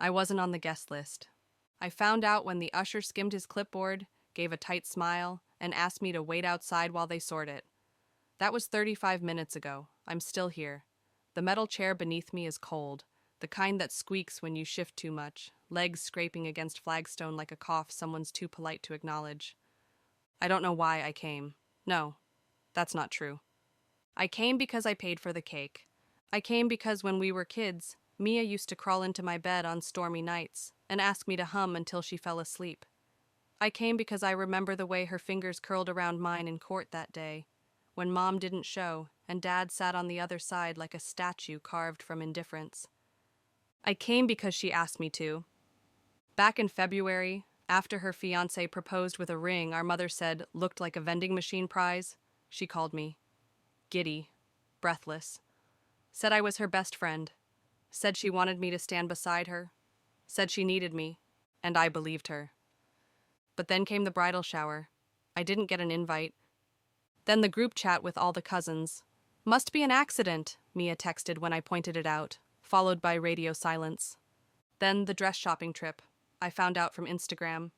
I wasn't on the guest list. I found out when the usher skimmed his clipboard, gave a tight smile, and asked me to wait outside while they sort it. That was 35 minutes ago. I'm still here. The metal chair beneath me is cold, the kind that squeaks when you shift too much, legs scraping against flagstone like a cough someone's too polite to acknowledge. I don't know why I came. No, that's not true. I came because I paid for the cake. I came because when we were kids, Mia used to crawl into my bed on stormy nights and ask me to hum until she fell asleep. I came because I remember the way her fingers curled around mine in court that day, when Mom didn't show and Dad sat on the other side like a statue carved from indifference. I came because she asked me to. Back in February, after her fiancé proposed with a ring our mother said looked like a vending machine prize, she called me. Giddy, breathless. Said I was her best friend. Said she wanted me to stand beside her. Said she needed me, and I believed her. But then came the bridal shower. I didn't get an invite. Then the group chat with all the cousins. Must be an accident, Mia texted when I pointed it out, followed by radio silence. Then the dress shopping trip, I found out from Instagram.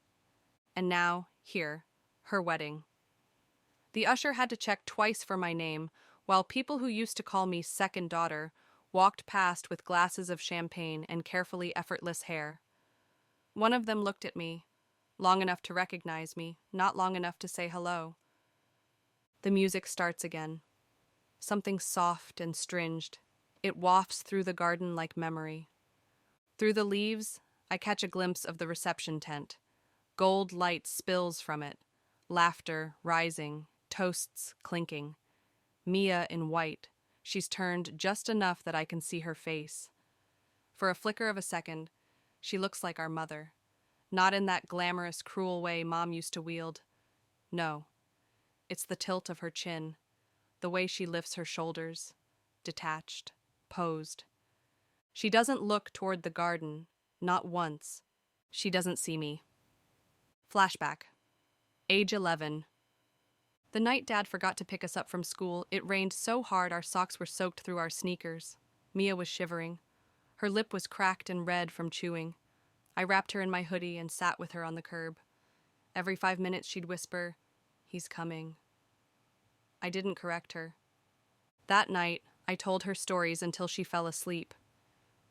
And now, here, her wedding. The usher had to check twice for my name, while people who used to call me second daughter walked past with glasses of champagne and carefully effortless hair. One of them looked at me, long enough to recognize me, not long enough to say hello. The music starts again. Something soft and stringed. It wafts through the garden like memory. Through the leaves, I catch a glimpse of the reception tent. Gold light spills from it, laughter rising, toasts clinking. Mia in white. She's turned just enough that I can see her face. For a flicker of a second, she looks like our mother. Not in that glamorous, cruel way Mom used to wield. No. It's the tilt of her chin, the way she lifts her shoulders, detached, posed. She doesn't look toward the garden, not once. She doesn't see me. Flashback. Age 11. The night Dad forgot to pick us up from school, it rained so hard our socks were soaked through our sneakers. Mia was shivering. Her lip was cracked and red from chewing. I wrapped her in my hoodie and sat with her on the curb. Every 5 minutes she'd whisper, "He's coming." I didn't correct her. That night, I told her stories until she fell asleep.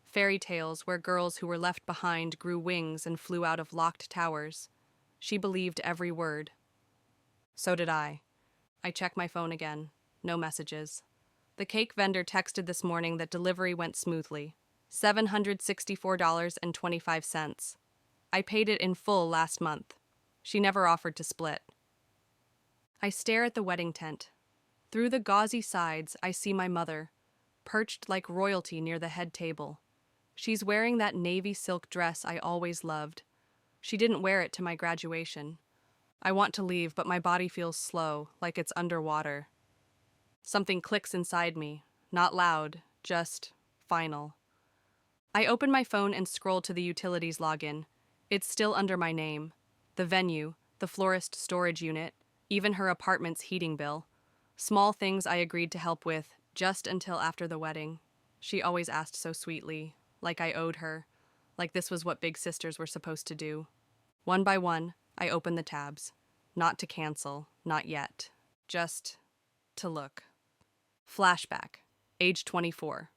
Fairy tales where girls who were left behind grew wings and flew out of locked towers. She believed every word. So did I. I checked my phone again. No messages. The cake vendor texted this morning that delivery went smoothly. $764.25. I paid it in full last month. She never offered to split. I stare at the wedding tent. Through the gauzy sides, I see my mother, perched like royalty near the head table. She's wearing that navy silk dress I always loved. She didn't wear it to my graduation. I want to leave, but my body feels slow, like it's underwater. Something clicks inside me, not loud, just final. I open my phone and scroll to the utilities login. It's still under my name. The venue, the florist storage unit, even her apartment's heating bill. Small things I agreed to help with, just until after the wedding. She always asked so sweetly, like I owed her, like this was what big sisters were supposed to do. One by one, I open the tabs. Not to cancel, not yet. Just to look. Flashback. Age 24.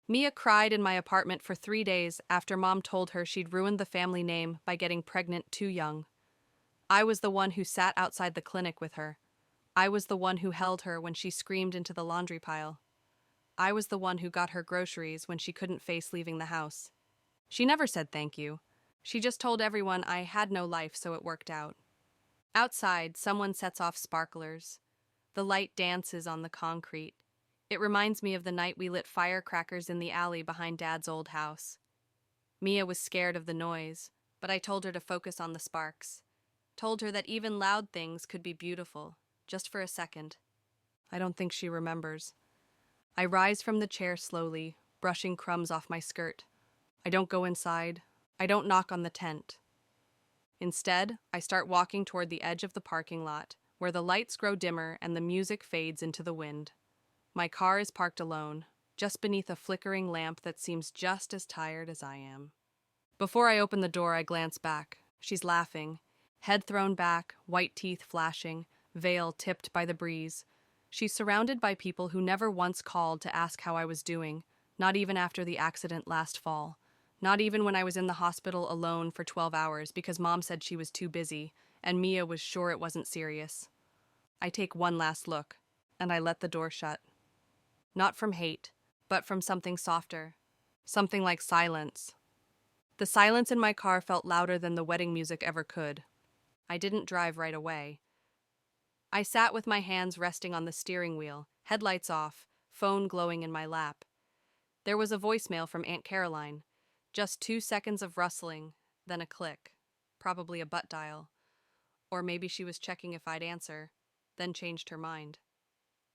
Mia cried in my apartment for 3 days after Mom told her she'd ruined the family name by getting pregnant too young. I was the one who sat outside the clinic with her. I was the one who held her when she screamed into the laundry pile. I was the one who got her groceries when she couldn't face leaving the house. She never said thank you. She just told everyone I had no life, so it worked out. Outside, someone sets off sparklers. The light dances on the concrete. It reminds me of the night we lit firecrackers in the alley behind Dad's old house. Mia was scared of the noise, but I told her to focus on the sparks. Told her that even loud things could be beautiful, just for a second. I don't think she remembers. I rise from the chair slowly, brushing crumbs off my skirt. I don't go inside. I don't knock on the tent. Instead, I start walking toward the edge of the parking lot, where the lights grow dimmer and the music fades into the wind. My car is parked alone, just beneath a flickering lamp that seems just as tired as I am. Before I open the door, I glance back. She's laughing, head thrown back, white teeth flashing, veil tipped by the breeze. She's surrounded by people who never once called to ask how I was doing, not even after the accident last fall. Not even when I was in the hospital alone for 12 hours because Mom said she was too busy, and Mia was sure it wasn't serious. I take one last look, and I let the door shut. Not from hate, but from something softer. Something like silence. The silence in my car felt louder than the wedding music ever could. I didn't drive right away. I sat with my hands resting on the steering wheel, headlights off, phone glowing in my lap. There was a voicemail from Aunt Caroline. Just 2 seconds of rustling, then a click. Probably a butt dial. Or maybe she was checking if I'd answer, then changed her mind.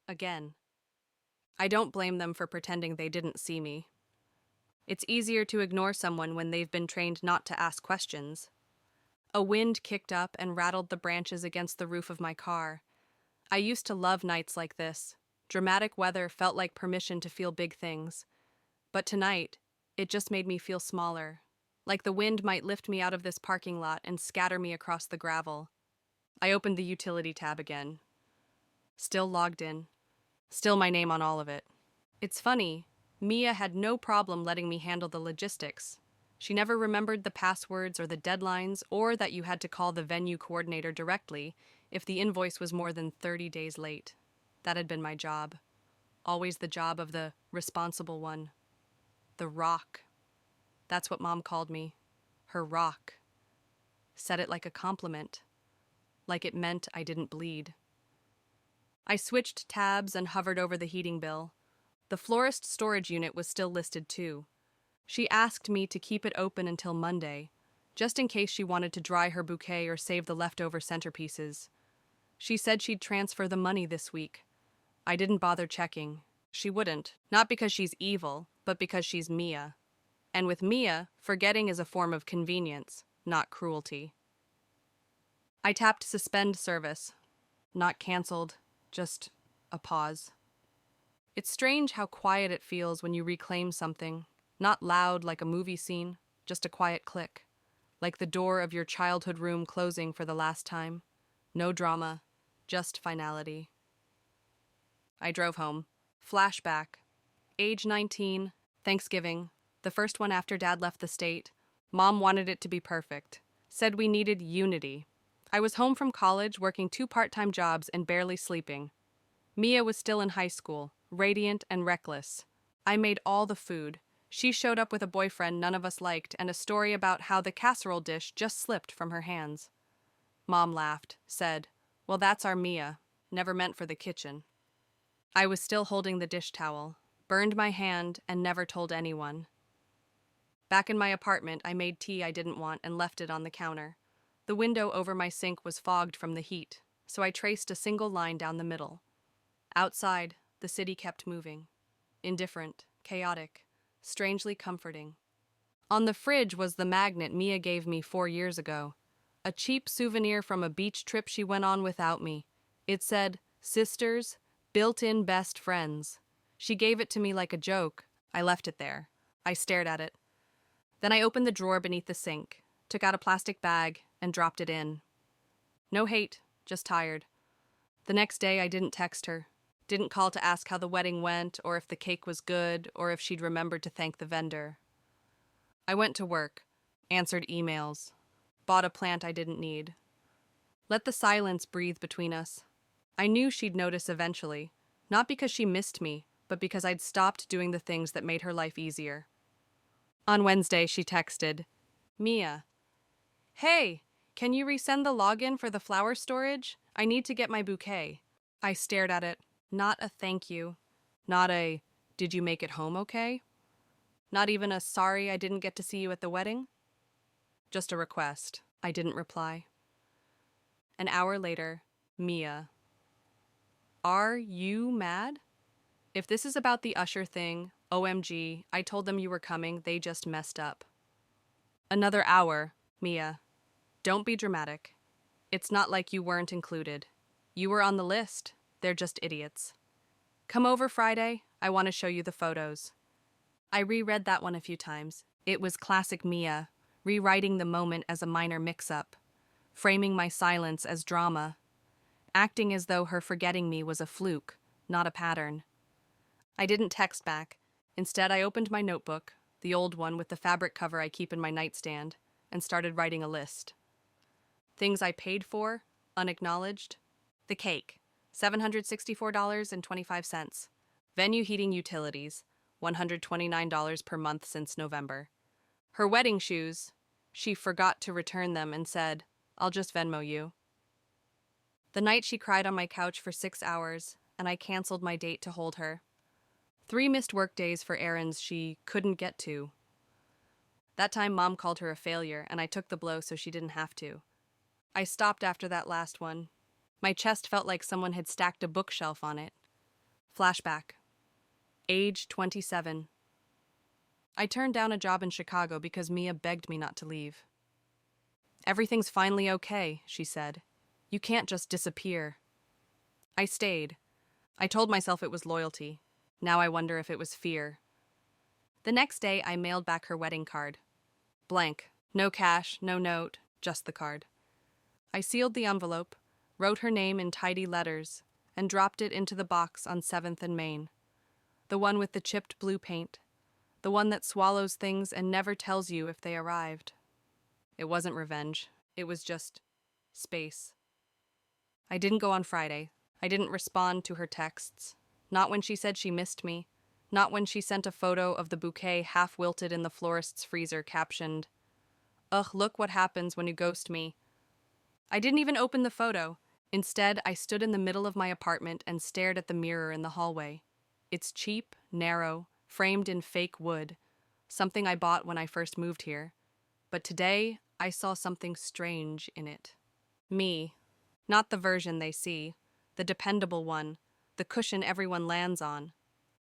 Again. I don't blame them for pretending they didn't see me. It's easier to ignore someone when they've been trained not to ask questions. A wind kicked up and rattled the branches against the roof of my car. I used to love nights like this. Dramatic weather felt like permission to feel big things. But tonight, it just made me feel smaller, like the wind might lift me out of this parking lot and scatter me across the gravel. I opened the utility tab again. Still logged in. Still my name on all of it. It's funny, Mia had no problem letting me handle the logistics. She never remembered the passwords or the deadlines or that you had to call the venue coordinator directly if the invoice was more than 30 days late. That had been my job. Always the job of the responsible one. The rock. That's what Mom called me. Her rock. Said it like a compliment. Like it meant I didn't bleed. I switched tabs and hovered over the heating bill. The florist storage unit was still listed too. She asked me to keep it open until Monday, just in case she wanted to dry her bouquet or save the leftover centerpieces. She said she'd transfer the money this week. I didn't bother checking. She wouldn't, not because she's evil, but because she's Mia. And with Mia, forgetting is a form of convenience, not cruelty. I tapped suspend service. Not canceled, just a pause. It's strange how quiet it feels when you reclaim something. Not loud like a movie scene, just a quiet click. Like the door of your childhood room closing for the last time. No drama, just finality. I drove home. Flashback. Age 19, Thanksgiving, the first one after Dad left the state. Mom wanted it to be perfect. Said we needed unity. I was home from college, working 2 part-time jobs and barely sleeping. Mia was still in high school, radiant and reckless. I made all the food. She showed up with a boyfriend none of us liked and a story about how the casserole dish just slipped from her hands. Mom laughed, said, "Well, that's our Mia, never meant for the kitchen." I was still holding the dish towel, burned my hand, and never told anyone. Back in my apartment, I made tea I didn't want and left it on the counter. The window over my sink was fogged from the heat, so I traced a single line down the middle. Outside, the city kept moving. Indifferent, chaotic, strangely comforting. On the fridge was the magnet Mia gave me 4 years ago. A cheap souvenir from a beach trip she went on without me. It said, "Sisters, built-in best friends." She gave it to me like a joke. I left it there. I stared at it. Then I opened the drawer beneath the sink, took out a plastic bag, and dropped it in. No hate, just tired. The next day I didn't text her. Didn't call to ask how the wedding went, or if the cake was good, or if she'd remembered to thank the vendor. I went to work, answered emails, bought a plant I didn't need. Let the silence breathe between us. I knew she'd notice eventually, not because she missed me, but because I'd stopped doing the things that made her life easier. On Wednesday, she texted, "Mia, hey, can you resend the login for the flower storage? I need to get my bouquet." I stared at it. Not a thank you. Not a, "Did you make it home okay?" Not even a, "Sorry I didn't get to see you at the wedding." Just a request. I didn't reply. An hour later, Mia. Are you mad? If this is about the Usher thing, OMG, I told them you were coming, they just messed up. Another hour, Mia. Don't be dramatic. It's not like you weren't included. You were on the list. They're just idiots. Come over Friday. I want to show you the photos. I reread that one a few times. It was classic Mia, rewriting the moment as a minor mix-up, framing my silence as drama, acting as though her forgetting me was a fluke, not a pattern. I didn't text back. Instead, I opened my notebook, the old one with the fabric cover I keep in my nightstand, and started writing a list. Things I paid for, unacknowledged. The cake, $764.25. Venue heating utilities, $129 per month since November. Her wedding shoes, she forgot to return them and said, "I'll just Venmo you." The night she cried on my couch for 6 hours, and I canceled my date to hold her. 3 missed work days for errands she couldn't get to. That time Mom called her a failure, and I took the blow so she didn't have to. I stopped after that last one. My chest felt like someone had stacked a bookshelf on it. Flashback. Age 27. I turned down a job in Chicago because Mia begged me not to leave. "Everything's finally okay," she said. "You can't just disappear." I stayed. I told myself it was loyalty. Now I wonder if it was fear. The next day, I mailed back her wedding card. Blank. No cash, no note, just the card. I sealed the envelope, wrote her name in tidy letters, and dropped it into the box on 7th and Main. The one with the chipped blue paint. The one that swallows things and never tells you if they arrived. It wasn't revenge. It was just space. I didn't go on Friday. I didn't respond to her texts. Not when she said she missed me. Not when she sent a photo of the bouquet half wilted in the florist's freezer captioned, "Ugh, look what happens when you ghost me." I didn't even open the photo. Instead, I stood in the middle of my apartment and stared at the mirror in the hallway. It's cheap, narrow, framed in fake wood, something I bought when I first moved here. But today, I saw something strange in it. Me. Not the version they see, the dependable one, the cushion everyone lands on.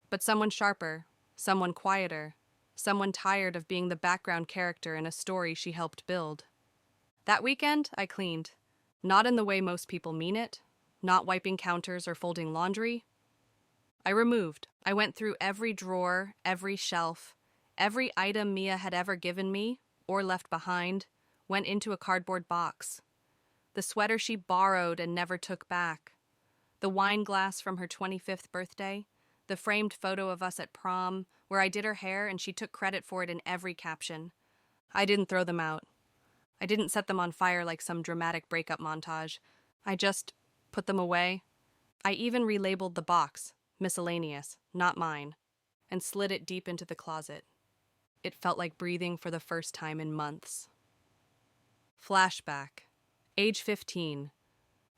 But someone sharper, someone quieter, someone tired of being the background character in a story she helped build. That weekend, I cleaned. Not in the way most people mean it, not wiping counters or folding laundry. I removed. I went through every drawer, every shelf, every item Mia had ever given me, or left behind, went into a cardboard box. The sweater she borrowed and never took back. The wine glass from her 25th birthday. The framed photo of us at prom, where I did her hair and she took credit for it in every caption. I didn't throw them out. I didn't set them on fire like some dramatic breakup montage. I just put them away. I even relabeled the box, miscellaneous, not mine, and slid it deep into the closet. It felt like breathing for the first time in months. Flashback. Age 15.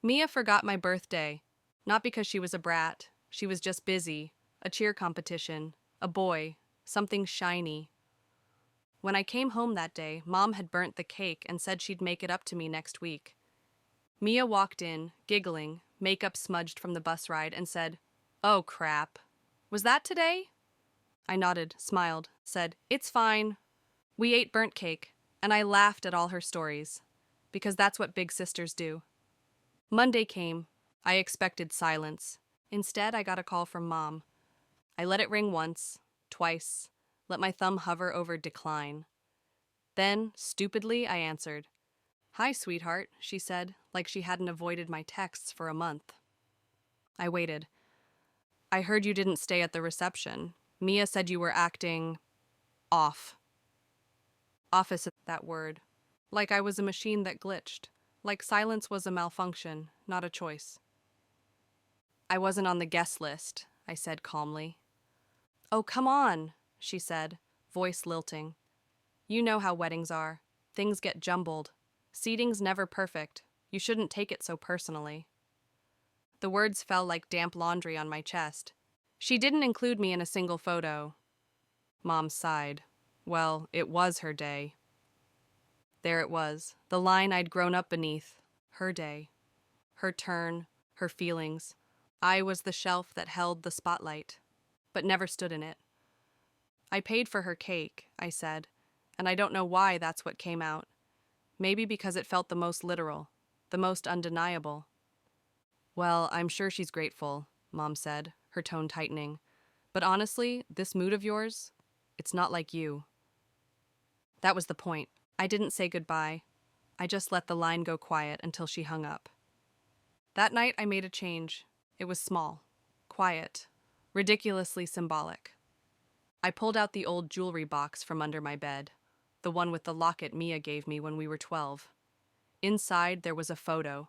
Mia forgot my birthday, not because she was a brat. She was just busy. A cheer competition, a boy, something shiny. When I came home that day, Mom had burnt the cake and said she'd make it up to me next week. Mia walked in, giggling, makeup smudged from the bus ride, and said, "Oh, crap. Was that today?" I nodded, smiled, said, "It's fine." We ate burnt cake, and I laughed at all her stories, because that's what big sisters do. Monday came. I expected silence. Instead, I got a call from Mom. I let it ring once, twice, let my thumb hover over decline. Then, stupidly, I answered. "Hi, sweetheart," she said, like she hadn't avoided my texts for a month. I waited. "I heard you didn't stay at the reception. Mia said you were acting off." Office, that word. Like I was a machine that glitched. Like silence was a malfunction, not a choice. "I wasn't on the guest list," I said calmly. "Oh, come on," she said, voice lilting. "You know how weddings are. Things get jumbled. Seating's never perfect. You shouldn't take it so personally." The words fell like damp laundry on my chest. She didn't include me in a single photo. Mom sighed. Well, it was her day. There it was, the line I'd grown up beneath. Her day. Her turn, her feelings. I was the shelf that held the spotlight, but never stood in it. "I paid for her cake," I said, and I don't know why that's what came out. Maybe because it felt the most literal, the most undeniable. "Well, I'm sure she's grateful," Mom said, her tone tightening. "But honestly, this mood of yours, it's not like you." That was the point. I didn't say goodbye. I just let the line go quiet until she hung up. That night I made a change. It was small, quiet, ridiculously symbolic. I pulled out the old jewelry box from under my bed, the one with the locket Mia gave me when we were 12. Inside there was a photo,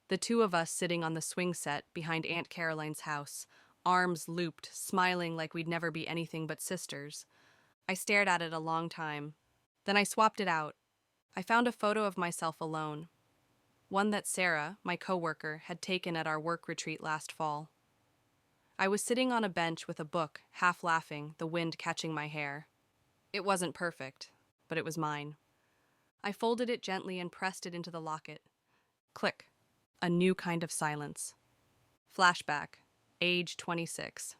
the two of us sitting on the swing set behind Aunt Caroline's house, arms looped, smiling like we'd never be anything but sisters. I stared at it a long time. Then I swapped it out. I found a photo of myself alone, one that Sarah, my coworker, had taken at our work retreat last fall. I was sitting on a bench with a book, half laughing, the wind catching my hair. It wasn't perfect, but it was mine. I folded it gently and pressed it into the locket. Click. A new kind of silence. Flashback. Age 26.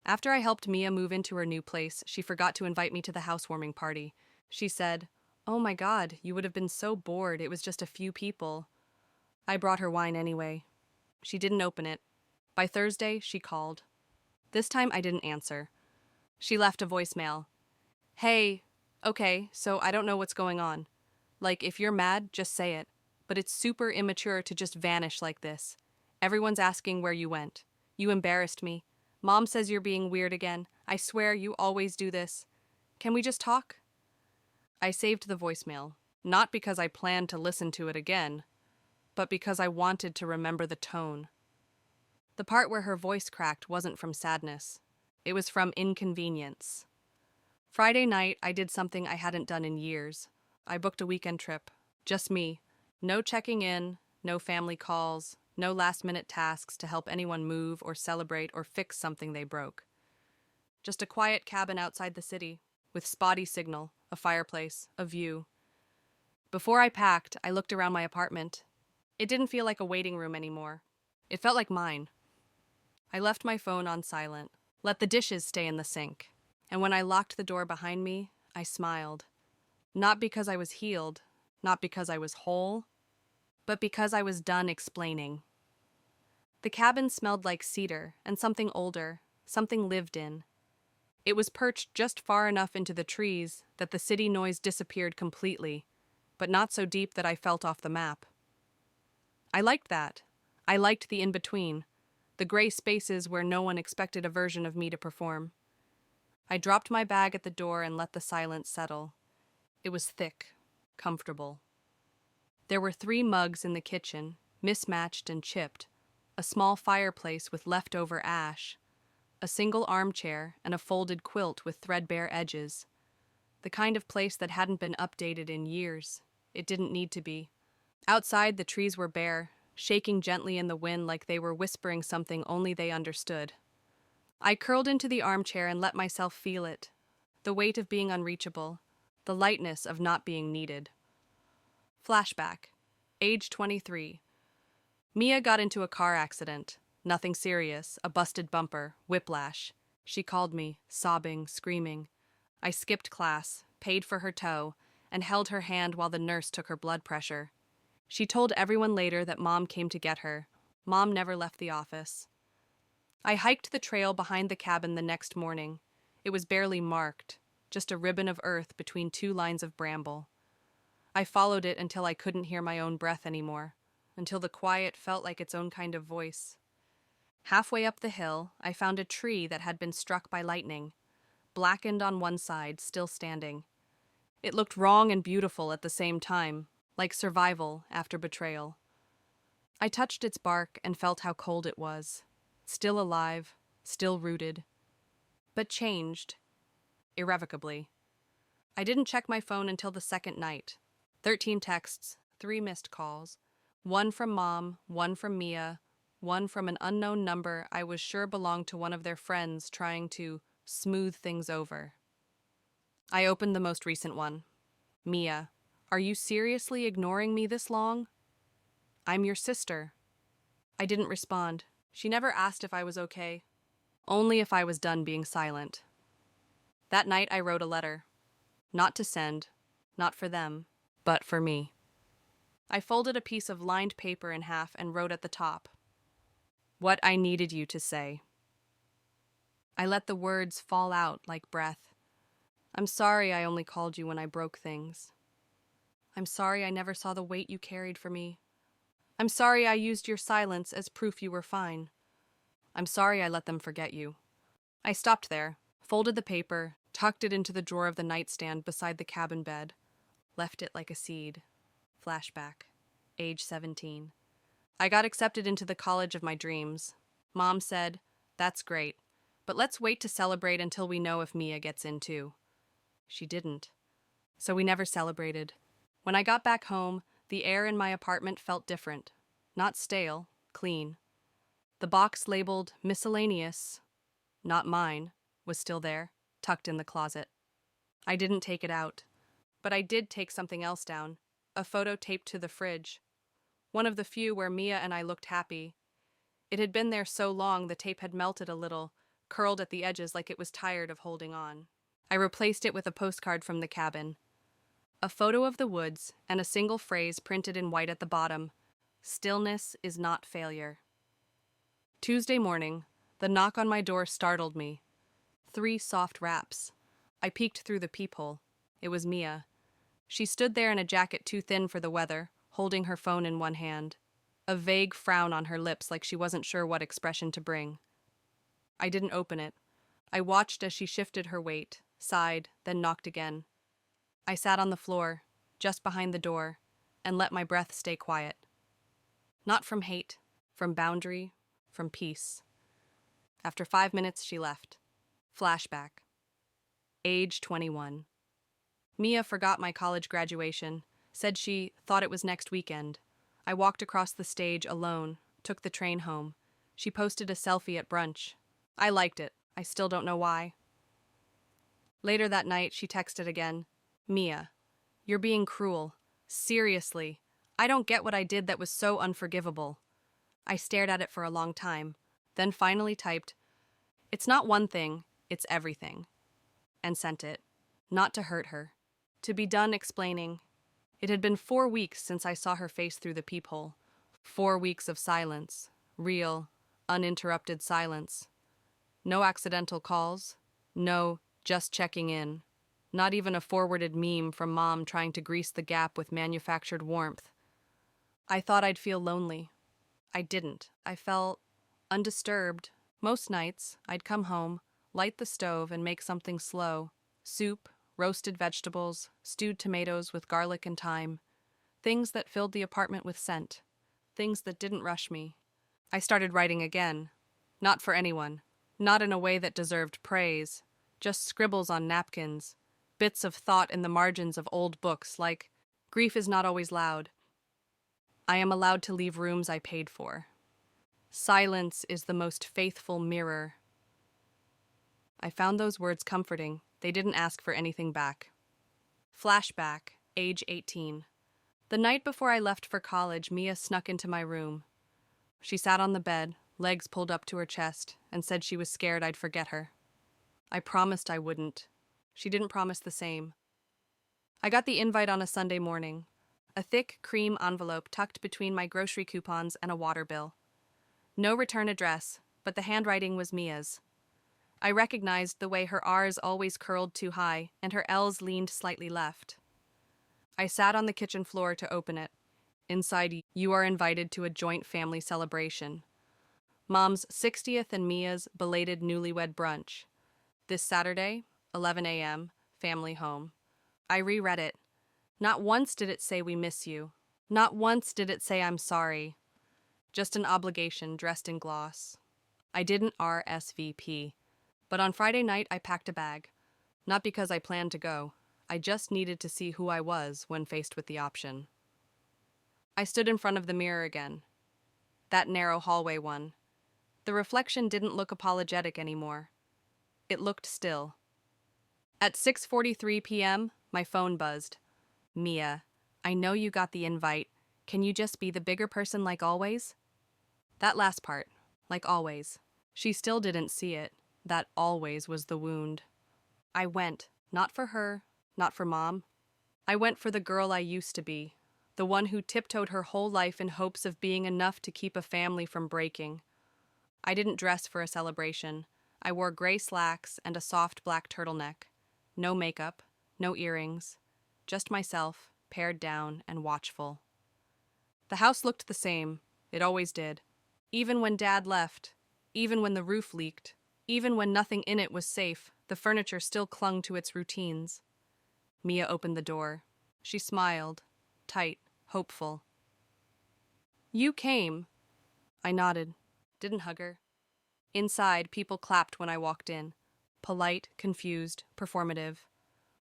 After I helped Mia move into her new place, she forgot to invite me to the housewarming party. She said, "Oh my God, you would have been so bored, it was just a few people." I brought her wine anyway. She didn't open it. By Thursday, she called. This time I didn't answer. She left a voicemail. "Hey, okay, so I don't know what's going on. Like, if you're mad, just say it. But it's super immature to just vanish like this. Everyone's asking where you went. You embarrassed me. Mom says you're being weird again. I swear you always do this. Can we just talk?" I saved the voicemail, not because I planned to listen to it again, but because I wanted to remember the tone. The part where her voice cracked wasn't from sadness. It was from inconvenience. Friday night, I did something I hadn't done in years. I booked a weekend trip. Just me. No checking in, no family calls, no last-minute tasks to help anyone move or celebrate or fix something they broke. Just a quiet cabin outside the city, with spotty signal, a fireplace, a view. Before I packed, I looked around my apartment. It didn't feel like a waiting room anymore. It felt like mine. I left my phone on silent, let the dishes stay in the sink, and when I locked the door behind me, I smiled. Not because I was healed, not because I was whole, but because I was done explaining. The cabin smelled like cedar and something older, something lived in. It was perched just far enough into the trees that the city noise disappeared completely, but not so deep that I felt off the map. I liked that. I liked the in-between, the gray spaces where no one expected a version of me to perform. I dropped my bag at the door and let the silence settle. It was thick, comfortable. There were 3 mugs in the kitchen, mismatched and chipped, a small fireplace with leftover ash, a single armchair, and a folded quilt with threadbare edges. The kind of place that hadn't been updated in years. It didn't need to be. Outside, the trees were bare, shaking gently in the wind like they were whispering something only they understood. I curled into the armchair and let myself feel it, the weight of being unreachable, the lightness of not being needed. Flashback. Age 23. Mia got into a car accident. Nothing serious, a busted bumper, whiplash. She called me, sobbing, screaming. I skipped class, paid for her tow, and held her hand while the nurse took her blood pressure. She told everyone later that Mom came to get her. Mom never left the office. I hiked the trail behind the cabin the next morning. It was barely marked, just a ribbon of earth between 2 lines of bramble. I followed it until I couldn't hear my own breath anymore, until the quiet felt like its own kind of voice. Halfway up the hill, I found a tree that had been struck by lightning, blackened on one side, still standing. It looked wrong and beautiful at the same time, like survival after betrayal. I touched its bark and felt how cold it was, still alive, still rooted, but changed, irrevocably. I didn't check my phone until the second night. 13 texts, 3 missed calls, 1 from Mom, 1 from Mia, 1 from an unknown number I was sure belonged to one of their friends trying to smooth things over. I opened the most recent one. "Mia, are you seriously ignoring me this long? I'm your sister." I didn't respond. She never asked if I was okay, only if I was done being silent. That night I wrote a letter. Not to send, not for them, but for me. I folded a piece of lined paper in half and wrote at the top, "What I needed you to say." I let the words fall out like breath. I'm sorry I only called you when I broke things. I'm sorry I never saw the weight you carried for me. I'm sorry I used your silence as proof you were fine. I'm sorry I let them forget you. I stopped there, folded the paper, tucked it into the drawer of the nightstand beside the cabin bed, left it like a seed. Flashback. Age 17. I got accepted into the college of my dreams. Mom said, "That's great, but let's wait to celebrate until we know if Mia gets in too." She didn't. So we never celebrated. When I got back home, the air in my apartment felt different. Not stale, clean. The box labeled miscellaneous, not mine, was still there, tucked in the closet. I didn't take it out, but I did take something else down, a photo taped to the fridge. One of the few where Mia and I looked happy. It had been there so long the tape had melted a little, curled at the edges like it was tired of holding on. I replaced it with a postcard from the cabin. A photo of the woods and a single phrase printed in white at the bottom: "Stillness is not failure." Tuesday morning, the knock on my door startled me. 3 soft raps. I peeked through the peephole. It was Mia. She stood there in a jacket too thin for the weather, holding her phone in one hand, a vague frown on her lips like she wasn't sure what expression to bring. I didn't open it. I watched as she shifted her weight, sighed, then knocked again. I sat on the floor, just behind the door, and let my breath stay quiet. Not from hate, from boundary, from peace. After 5 minutes, she left. Flashback. Age 21. Mia forgot my college graduation, said she thought it was next weekend. I walked across the stage alone, took the train home. She posted a selfie at brunch. I liked it. I still don't know why. Later that night, she texted again. "Mia, you're being cruel. Seriously. I don't get what I did that was so unforgivable." I stared at it for a long time, then finally typed, "It's not one thing, it's everything," and sent it. Not to hurt her. To be done explaining. It had been 4 weeks since I saw her face through the peephole. 4 weeks of silence. Real, uninterrupted silence. No accidental calls. No, just checking in. Not even a forwarded meme from Mom trying to grease the gap with manufactured warmth. I thought I'd feel lonely. I didn't. I felt undisturbed. Most nights, I'd come home, light the stove, and make something slow. Soup, roasted vegetables, stewed tomatoes with garlic and thyme. Things that filled the apartment with scent. Things that didn't rush me. I started writing again. Not for anyone. Not in a way that deserved praise. Just scribbles on napkins. Bits of thought in the margins of old books, like, "Grief is not always loud. I am allowed to leave rooms I paid for. Silence is the most faithful mirror." I found those words comforting. They didn't ask for anything back. Flashback, age 18. The night before I left for college, Mia snuck into my room. She sat on the bed, legs pulled up to her chest, and said she was scared I'd forget her. I promised I wouldn't. She didn't promise the same. I got the invite on a Sunday morning. A thick cream envelope tucked between my grocery coupons and a water bill. No return address, but the handwriting was Mia's. I recognized the way her R's always curled too high and her L's leaned slightly left. I sat on the kitchen floor to open it. Inside, "You are invited to a joint family celebration. Mom's 60th and Mia's belated newlywed brunch. This Saturday, 11 a.m., family home." I reread it. Not once did it say "we miss you." Not once did it say "I'm sorry." Just an obligation dressed in gloss. I didn't RSVP, but on Friday night I packed a bag. Not because I planned to go. I just needed to see who I was when faced with the option. I stood in front of the mirror again. That narrow hallway one. The reflection didn't look apologetic anymore. It looked still. At 6:43 p.m., my phone buzzed. "Mia, I know you got the invite. Can you just be the bigger person like always?" That last part, like always. She still didn't see it. That always was the wound. I went, not for her, not for Mom. I went for the girl I used to be, the one who tiptoed her whole life in hopes of being enough to keep a family from breaking. I didn't dress for a celebration. I wore gray slacks and a soft black turtleneck. No makeup, no earrings, just myself, pared down and watchful. The house looked the same. It always did. Even when Dad left, even when the roof leaked, even when nothing in it was safe, the furniture still clung to its routines. Mia opened the door. She smiled, tight, hopeful. "You came." I nodded, didn't hug her. Inside, people clapped when I walked in. Polite, confused, performative.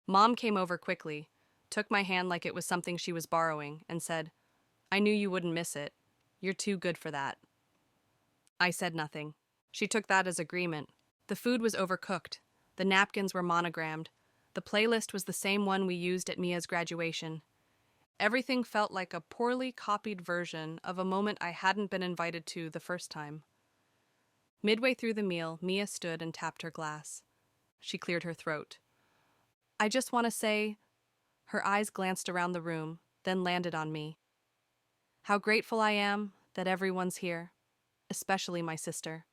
Mom came over quickly, took my hand like it was something she was borrowing, and said, "I knew you wouldn't miss it. You're too good for that." I said nothing. She took that as agreement. The food was overcooked. The napkins were monogrammed. The playlist was the same one we used at Mia's graduation. Everything felt like a poorly copied version of a moment I hadn't been invited to the first time. Midway through the meal, Mia stood and tapped her glass. She cleared her throat. "I just want to say," her eyes glanced around the room, then landed on me, "how grateful I am that everyone's here, especially my sister."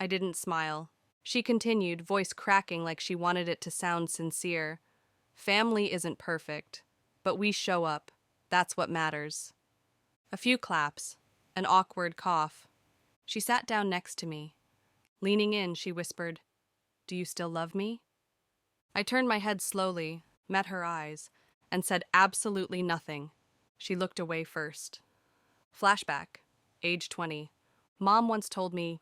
I didn't smile. She continued, voice cracking like she wanted it to sound sincere. "Family isn't perfect, but we show up. That's what matters." A few claps, an awkward cough. She sat down next to me. Leaning in, she whispered, "Do you still love me?" I turned my head slowly, met her eyes, and said absolutely nothing. She looked away first. Flashback, age 20. Mom once told me,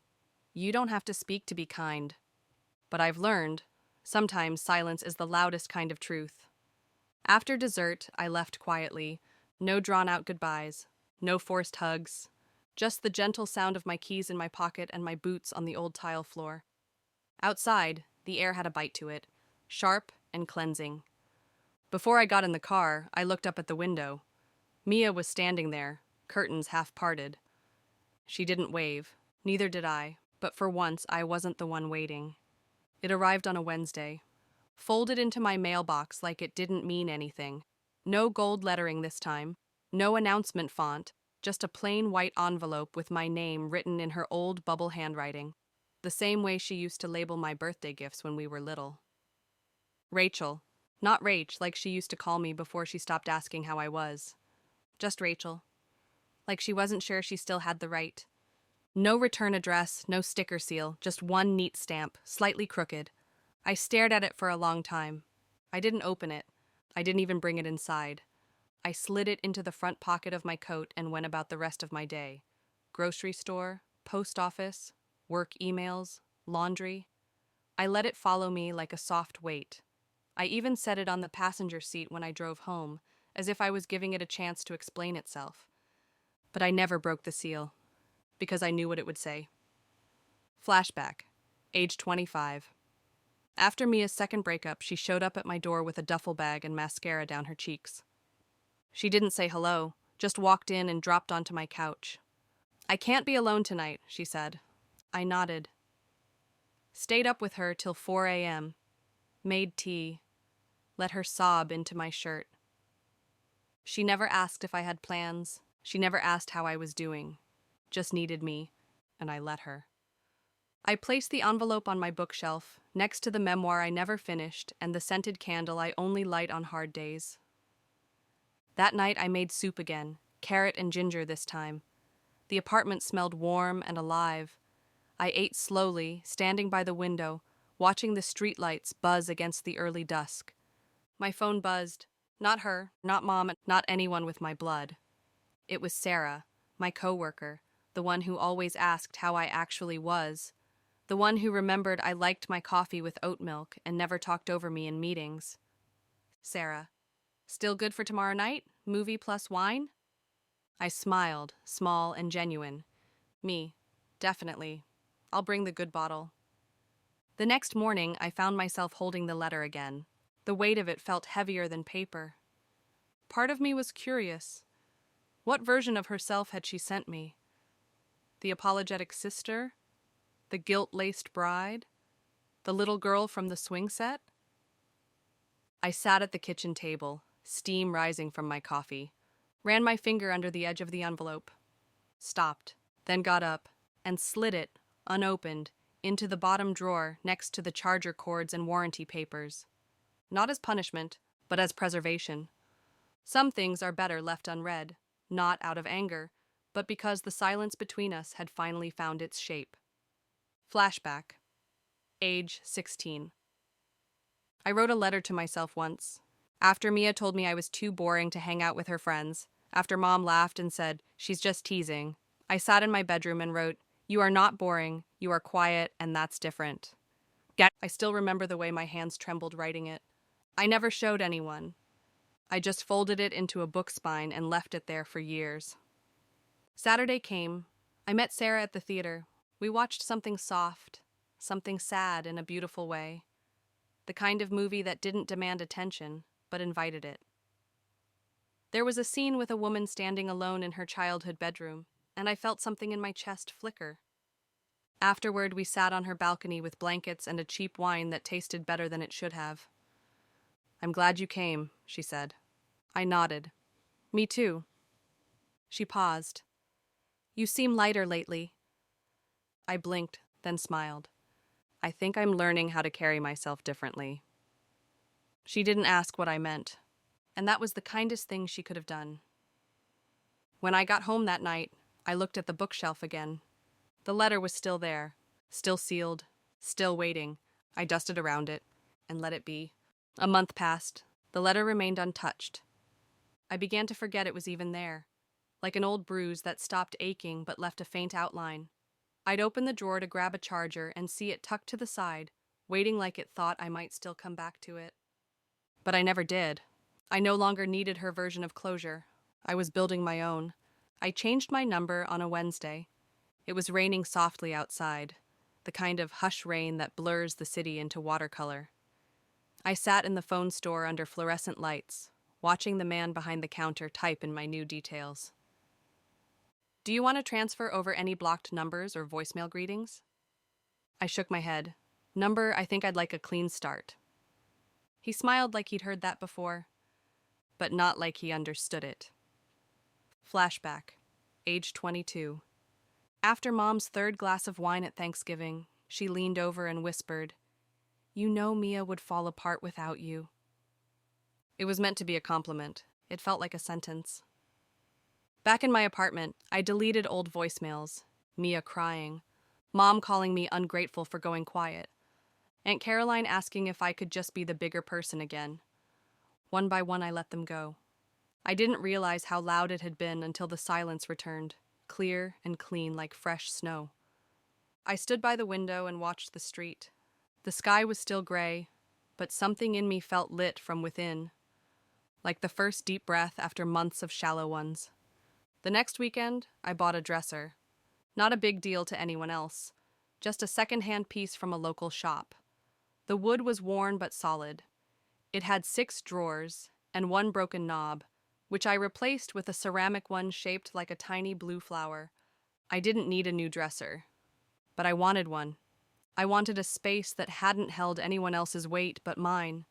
"You don't have to speak to be kind." But I've learned, sometimes silence is the loudest kind of truth. After dessert, I left quietly. No drawn-out goodbyes, no forced hugs, just the gentle sound of my keys in my pocket and my boots on the old tile floor. Outside, the air had a bite to it, sharp and cleansing. Before I got in the car, I looked up at the window. Mia was standing there, curtains half parted. She didn't wave, neither did I, but for once I wasn't the one waiting. It arrived on a Wednesday, folded into my mailbox like it didn't mean anything. No gold lettering this time, no announcement font, just a plain white envelope with my name written in her old bubble handwriting, the same way she used to label my birthday gifts when we were little. Rachel, not Rach like she used to call me before she stopped asking how I was. Just Rachel. Like she wasn't sure she still had the right. No return address, no sticker seal, just one neat stamp, slightly crooked. I stared at it for a long time. I didn't open it. I didn't even bring it inside. I slid it into the front pocket of my coat and went about the rest of my day. Grocery store, post office, work emails, laundry. I let it follow me like a soft weight. I even set it on the passenger seat when I drove home, as if I was giving it a chance to explain itself. But I never broke the seal, because I knew what it would say. Flashback, age 25. After Mia's second breakup, she showed up at my door with a duffel bag and mascara down her cheeks. She didn't say hello, just walked in and dropped onto my couch. "I can't be alone tonight," she said. I nodded. Stayed up with her till 4 a.m., made tea, let her sob into my shirt. She never asked if I had plans. She never asked how I was doing. Just needed me, and I let her. I placed the envelope on my bookshelf, next to the memoir I never finished and the scented candle I only light on hard days. That night I made soup again, carrot and ginger this time. The apartment smelled warm and alive. I ate slowly, standing by the window, watching the streetlights buzz against the early dusk. My phone buzzed. Not her, not Mom, not anyone with my blood. It was Sarah, my coworker, the one who always asked how I actually was, the one who remembered I liked my coffee with oat milk and never talked over me in meetings. Sarah. "Still good for tomorrow night? Movie plus wine?" I smiled, small and genuine. "Me. Definitely. I'll bring the good bottle." The next morning, I found myself holding the letter again. The weight of it felt heavier than paper. Part of me was curious. What version of herself had she sent me? The apologetic sister? The guilt-laced bride? The little girl from the swing set? I sat at the kitchen table, steam rising from my coffee, ran my finger under the edge of the envelope, stopped, then got up, and slid it, unopened, into the bottom drawer next to the charger cords and warranty papers. Not as punishment, but as preservation. Some things are better left unread, not out of anger, but because the silence between us had finally found its shape. Flashback. Age 16. I wrote a letter to myself once. After Mia told me I was too boring to hang out with her friends, after Mom laughed and said, "She's just teasing," I sat in my bedroom and wrote, "You are not boring, you are quiet, and that's different." I still remember the way my hands trembled writing it. I never showed anyone. I just folded it into a book spine and left it there for years. Saturday came. I met Sarah at the theater. We watched something soft, something sad in a beautiful way. The kind of movie that didn't demand attention, but invited it. There was a scene with a woman standing alone in her childhood bedroom, and I felt something in my chest flicker. Afterward, we sat on her balcony with blankets and a cheap wine that tasted better than it should have. "I'm glad you came," she said. I nodded. "Me too." She paused. "You seem lighter lately." I blinked, then smiled. "I think I'm learning how to carry myself differently." She didn't ask what I meant, and that was the kindest thing she could have done. When I got home that night, I looked at the bookshelf again. The letter was still there, still sealed, still waiting. I dusted around it and let it be. A month passed. The letter remained untouched. I began to forget it was even there, like an old bruise that stopped aching but left a faint outline. I'd open the drawer to grab a charger and see it tucked to the side, waiting like it thought I might still come back to it. But I never did. I no longer needed her version of closure. I was building my own. I changed my number on a Wednesday. It was raining softly outside, the kind of hush rain that blurs the city into watercolor. I sat in the phone store under fluorescent lights, watching the man behind the counter type in my new details. "Do you want to transfer over any blocked numbers or voicemail greetings?" I shook my head. "Number, I think I'd like a clean start." He smiled like he'd heard that before, but not like he understood it. Flashback. Age 22. After Mom's third glass of wine at Thanksgiving, she leaned over and whispered, "You know Mia would fall apart without you." It was meant to be a compliment. It felt like a sentence. Back in my apartment, I deleted old voicemails. Mia crying. Mom calling me ungrateful for going quiet. Aunt Caroline asking if I could just be the bigger person again. One by one, I let them go. I didn't realize how loud it had been until the silence returned, clear and clean like fresh snow. I stood by the window and watched the street. The sky was still gray, but something in me felt lit from within, like the first deep breath after months of shallow ones. The next weekend, I bought a dresser. Not a big deal to anyone else, just a second-hand piece from a local shop. The wood was worn but solid. It had 6 drawers and 1 broken knob, which I replaced with a ceramic one shaped like a tiny blue flower. I didn't need a new dresser, but I wanted one. I wanted a space that hadn't held anyone else's weight but mine.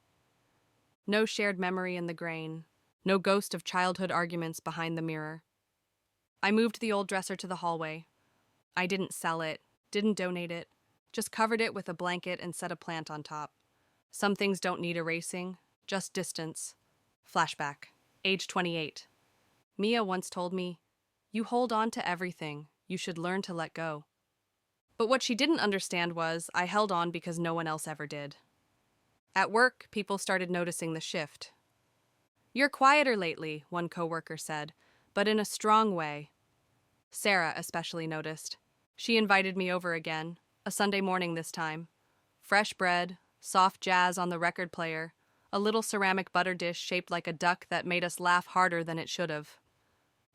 No shared memory in the grain, no ghost of childhood arguments behind the mirror. I moved the old dresser to the hallway. I didn't sell it, didn't donate it, just covered it with a blanket and set a plant on top. Some things don't need erasing, just distance. Flashback. Age 28. Mia once told me, "You hold on to everything. You should learn to let go." But what she didn't understand was I held on because no one else ever did. At work, people started noticing the shift. "You're quieter lately," one coworker said, but in a strong way. Sarah especially noticed. She invited me over again, a Sunday morning this time. Fresh bread, soft jazz on the record player, a little ceramic butter dish shaped like a duck that made us laugh harder than it should have.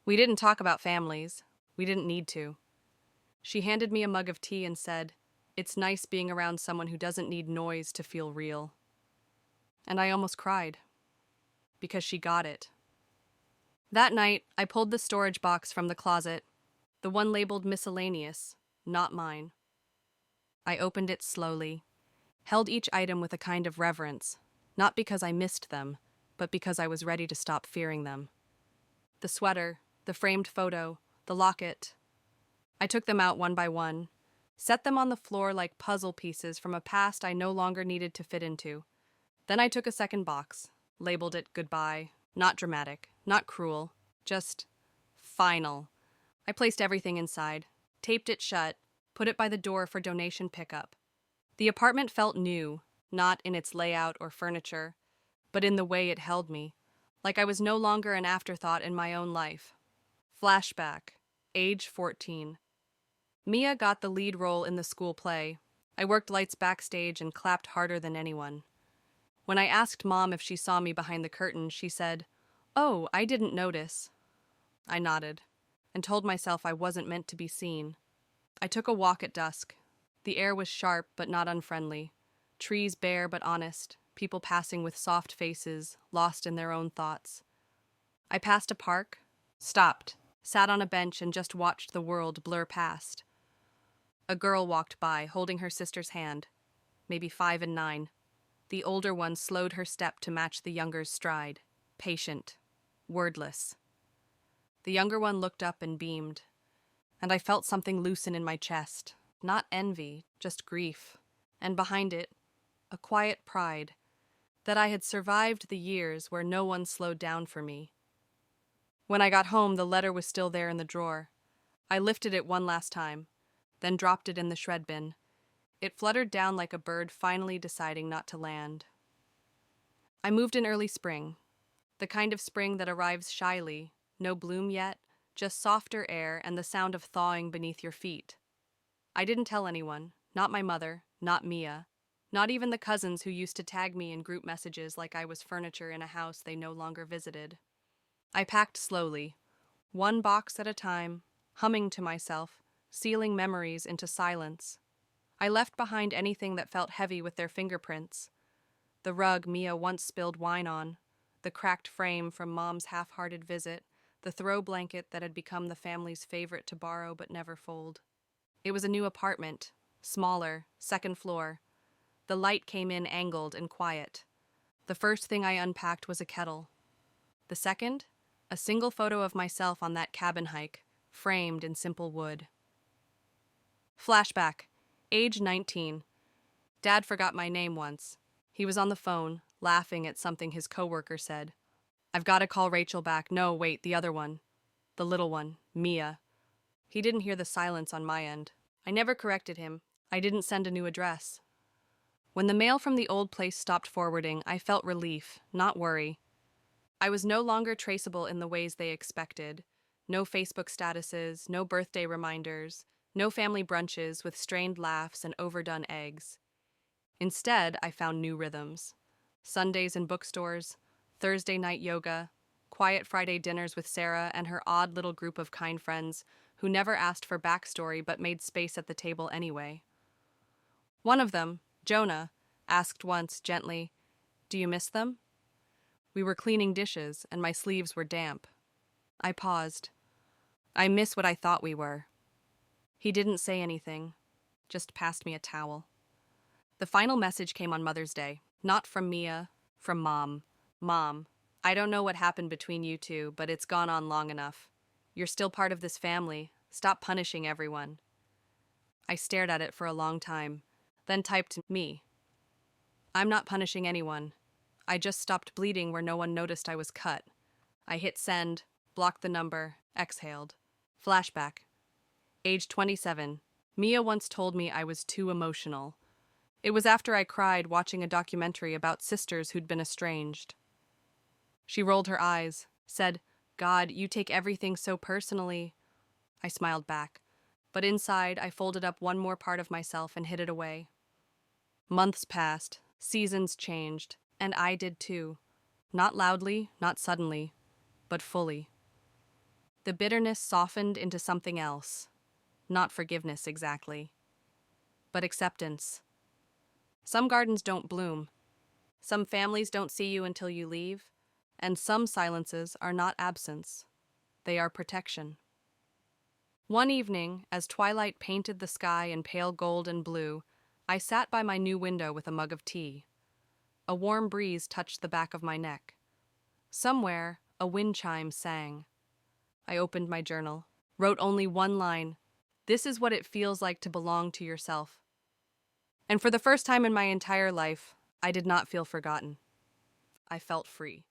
We didn't talk about families. We didn't need to. She handed me a mug of tea and said, "It's nice being around someone who doesn't need noise to feel real." And I almost cried, because she got it. That night, I pulled the storage box from the closet, the one labeled miscellaneous, not mine. I opened it slowly, held each item with a kind of reverence, not because I missed them, but because I was ready to stop fearing them. The sweater, the framed photo, the locket. I took them out one by one, set them on the floor like puzzle pieces from a past I no longer needed to fit into. Then I took a second box, labeled it goodbye, not dramatic, not cruel, just final. I placed everything inside, taped it shut, put it by the door for donation pickup. The apartment felt new, not in its layout or furniture, but in the way it held me, like I was no longer an afterthought in my own life. Flashback, age 14. Mia got the lead role in the school play. I worked lights backstage and clapped harder than anyone. When I asked Mom if she saw me behind the curtain, she said, "Oh, I didn't notice." I nodded, and told myself I wasn't meant to be seen. I took a walk at dusk. The air was sharp but not unfriendly. Trees bare but honest, people passing with soft faces, lost in their own thoughts. I passed a park, stopped, sat on a bench and just watched the world blur past. A girl walked by, holding her sister's hand, maybe 5 and 9. The older one slowed her step to match the younger's stride, patient, wordless. The younger one looked up and beamed, and I felt something loosen in my chest, not envy, just grief, and behind it, a quiet pride that I had survived the years where no one slowed down for me. When I got home, the letter was still there in the drawer. I lifted it one last time, then dropped it in the shred bin. It fluttered down like a bird finally deciding not to land. I moved in early spring, the kind of spring that arrives shyly, no bloom yet, just softer air and the sound of thawing beneath your feet. I didn't tell anyone, not my mother, not Mia, not even the cousins who used to tag me in group messages like I was furniture in a house they no longer visited. I packed slowly, one box at a time, humming to myself, sealing memories into silence. I left behind anything that felt heavy with their fingerprints. The rug Mia once spilled wine on, the cracked frame from Mom's half-hearted visit, the throw blanket that had become the family's favorite to borrow but never fold. It was a new apartment, smaller, second floor. The light came in angled and quiet. The first thing I unpacked was a kettle. The second, a single photo of myself on that cabin hike, framed in simple wood. Flashback, age 19. Dad forgot my name once. He was on the phone, laughing at something his coworker said. "I've got to call Rachel back." "No, wait, the other one. The little one, Mia." He didn't hear the silence on my end. I never corrected him. I didn't send a new address. When the mail from the old place stopped forwarding, I felt relief, not worry. I was no longer traceable in the ways they expected. No Facebook statuses, no birthday reminders, no family brunches with strained laughs and overdone eggs. Instead, I found new rhythms. Sundays in bookstores, Thursday night yoga, quiet Friday dinners with Sarah and her odd little group of kind friends who never asked for backstory but made space at the table anyway. One of them, Jonah, asked once gently, "Do you miss them?" We were cleaning dishes and my sleeves were damp. I paused. "I miss what I thought we were." He didn't say anything, just passed me a towel. The final message came on Mother's Day, not from Mia, from Mom. "Mom, I don't know what happened between you two, but it's gone on long enough. You're still part of this family. Stop punishing everyone." I stared at it for a long time, then typed me. "I'm not punishing anyone. I just stopped bleeding where no one noticed I was cut." I hit send, blocked the number, exhaled. Flashback. Age 27. Mia once told me I was too emotional. It was after I cried watching a documentary about sisters who'd been estranged. She rolled her eyes, said, "God, you take everything so personally." I smiled back, but inside I folded up one more part of myself and hid it away. Months passed, seasons changed, and I did too. Not loudly, not suddenly, but fully. The bitterness softened into something else. Not forgiveness exactly, but acceptance. Some gardens don't bloom. Some families don't see you until you leave, and some silences are not absence. They are protection. One evening, as twilight painted the sky in pale gold and blue, I sat by my new window with a mug of tea. A warm breeze touched the back of my neck. Somewhere, a wind chime sang. I opened my journal, wrote only one line, This is what it feels like to belong to yourself. And for the first time in my entire life, I did not feel forgotten. I felt free.